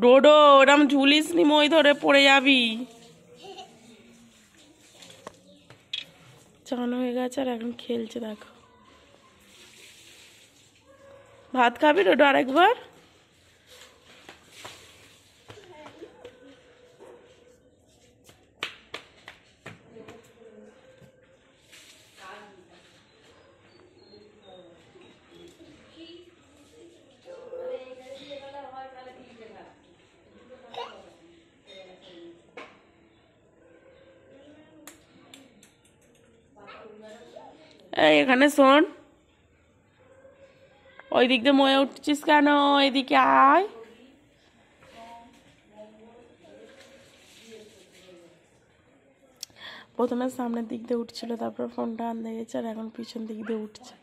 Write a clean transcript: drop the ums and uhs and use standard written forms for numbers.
ডোডো ওরম ঝুলিস নি, মই ধরে পড়ে যাবি। চান হয়ে গেছে আর এখন খেলছে দেখো। ভাত খাবি ডোডো আরেকবার? এই এখানে শোন, ওই দিক দিয়ে ময়ে উঠছিস কেন? এদিকে আয়। প্রথমে সামনের দিক দিয়ে উঠছিল, তারপর ফোনটা আনতে গেছে, আর এখন পিছন দিক দিয়ে উঠছে।